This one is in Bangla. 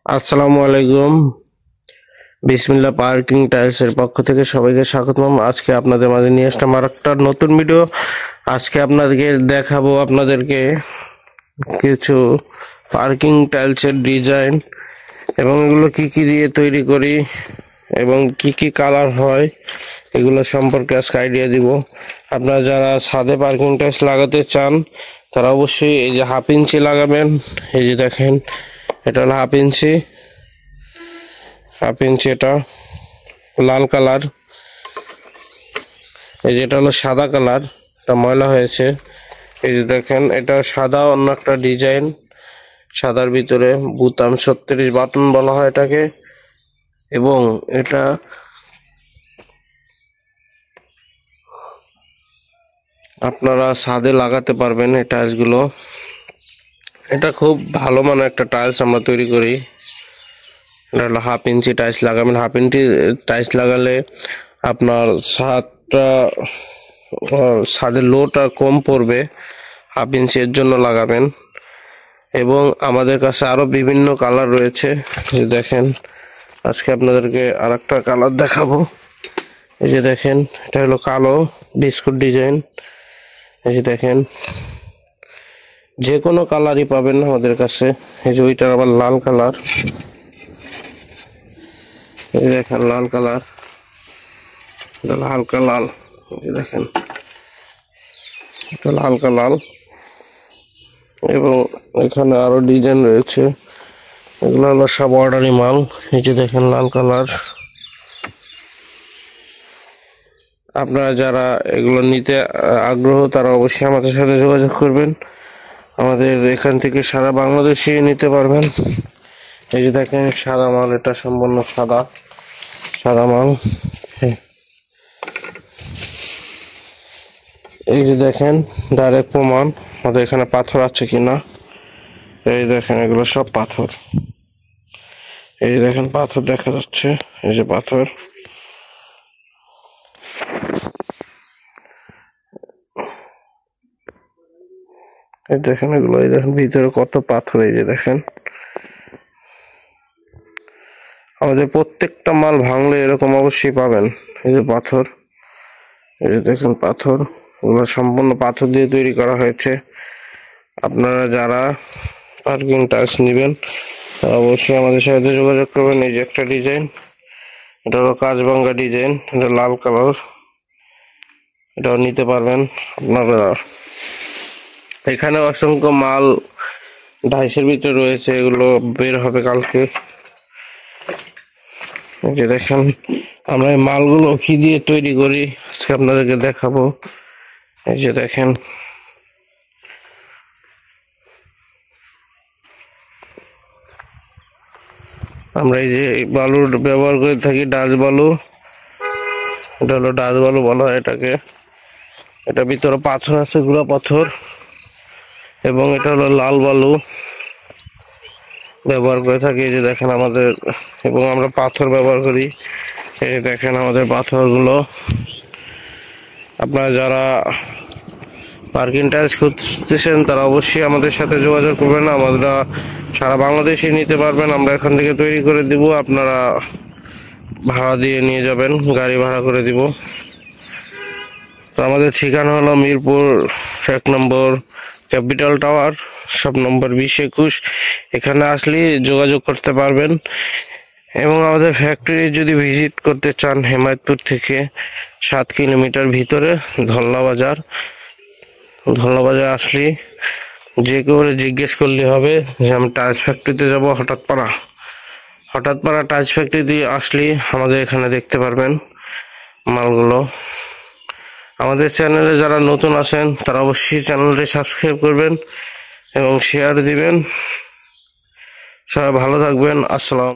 আসসালামু আলাইকুম। বিসমিল্লাহ পার্কিং টাইলসের পক্ষ থেকে সবাইকে স্বাগতম। আজকে আপনাদের মাঝে নিয়ে আসলাম আরেকটা নতুন ভিডিও। আজকে আপনাদেরকে দেখাবো আপনাদেরকে কিছু পার্কিং টাইলসের ডিজাইন এবং এগুলো কি কি দিয়ে তৈরি করি এবং কি কি কালার হয় এগুলো সম্পর্কে আজকে আইডিয়া দিব। আপনারা যারা ছাদে পার্কিং টাইলস লাগাতে চান তারা অবশ্যই এই যে 1/2 ইঞ্চি লাগাবেন। এই যে দেখেন, এটা হলো 1/2 ইঞ্চি। 1/2 ইঞ্চি এটা লাল কালার। এই যে এটা হলো সাদা কালার, এটা ময়লা হয়েছে। এই যে দেখেন, এটা সাদা, অন্য একটা ডিজাইন। সাদার ভিতরে বুতাম 36 বাটন বলা হয় এটাকে। এবং এটা আপনারা ছাদে লাগাতে পারবেন এই টাইলসগুলো। এটা খুব ভালো মানের একটা টাইলস আমরা তৈরি করি। এটা হলো 1/2 ইঞ্চি টাইলস লাগাবেন। 1/2 ইঞ্চি টাইলস লাগালে আপনার ছাদের লোটা কম পড়বে। 1/2 ইঞ্চি এর জন্য লাগাবেন। এবং আমাদের কাছে আরো বিভিন্ন কালার রয়েছে। এই দেখেন, আজকে আপনাদেরকে আরেকটা কালার দেখাবো। এই যে দেখেন, এটা হলো কালো বিস্কুট ডিজাইন। এই যে দেখেন, যে কোনো কালারই পাবেন আমাদের কাছে। এই যে ওইটার আবার লাল কালার। এই দেখেন লাল কালার, এটা হালকা লাল। এই দেখেন, এটা হালকা লাল। এবং এখানে আরো ডিজাইন রয়েছে, এগুলো হলো সব অর্ডারি মাল। এই যে দেখেন লাল কালার। আপনারা যারা এগুলো নিতে আগ্রহ তারা অবশ্যই আমাদের সাথে যোগাযোগ করবেন। আমাদের এখান থেকে সারা বাংলাদেশে নিতে পারবেন। এই যে দেখেন সাদা মাল, এটা সম্পূর্ণ সাদা মাল। এই যে দেখেন ডাইরেক্ট প্রমাণ আমাদের এখানে পাথর আছে কিনা। এই দেখেন, এগুলো সব পাথর। এই দেখেন পাথর দেখা যাচ্ছে, এই যে পাথর। এই দেখেন এগুলো, এই দেখেন ভিতরে কত পাথর। এই যে দেখেন, আমাদের প্রত্যেকটা মাল ভাঙলে এরকম অবশ্যই পাবেন। এই যে পাথর, এই যে দেখেন পাথর, এগুলো সম্পূর্ণ পাথর দিয়ে তৈরি করা হয়েছে। আপনারা যারা পার্কিং টাইলস নেবেন তারা অবশ্যই আমাদের সাথে যোগাযোগ করবেন। এই যে একটা ডিজাইন, এটা হলো কাঁচভাঙ্গা ডিজাইন, এটা লাল কালার, এটাও নিতে পারবেন আপনারা। এখানে অসংখ্য মাল 250-এর ভিতরে রয়েছে, এগুলো বের হবে কালকে। এই যে দেখেন, আমরা এই মালগুলো কি দিয়ে তৈরি করি আজকে আপনাদেরকে দেখাবো। এই যে দেখেন, আমরা এই যে বালুর ব্যবহার করে থাকি, ডাচ বালু। এটা হলো ডাচ বালু বলা হয় এটাকে। এটা ভিতরে পাথর আছে, গুঁড়া পাথর। এবং এটা হলো লাল বালু ব্যবহার করে থাকি। এই যে দেখেন আমাদের, এবং আমরা পাথর ব্যবহার করি। এই দেখেন আমাদের পাথরগুলো। আপনারা যারা পার্কিং টাইলস খুঁজতেছেন তারা অবশ্যই আমাদের সাথে যোগাযোগ করবেন। আমরা সারা বাংলাদেশে নিতে পারবেন, আমরা এখান থেকে তৈরি করে দিব। আপনারা ভাড়া দিয়ে নিয়ে যাবেন, গাড়ি ভাড়া করে দিব। তো আমাদের ঠিকানা হলো মিরপুর 1 নম্বর ক্যাপিটাল টাওয়ার, সব নম্বর 20-21। এখানে আসলে যোগাযোগ করতে পারবেন। এবং আমাদের ফ্যাক্টরি যদি ভিজিট করতে চান, হেমায়তপুর থেকে 7 কিলোমিটার ভিতরে ধল্লা বাজার আসলে যে কেউ জিজ্ঞেস করলে হবে যে আমি টাইলস ফ্যাক্টরিতে যাব। হঠাৎ পাড়া টাইলস ফ্যাক্টরি দিয়ে আসলে আমাদের এখানে দেখতে পারবেন মালগুলো। আমাদের চ্যানেলে যারা নতুন আছেন তারা অবশ্যই চ্যানেলটি সাবস্ক্রাইব করবেন এবং শেয়ার দিবেন। সবাই ভালো থাকবেন। আসসালাম।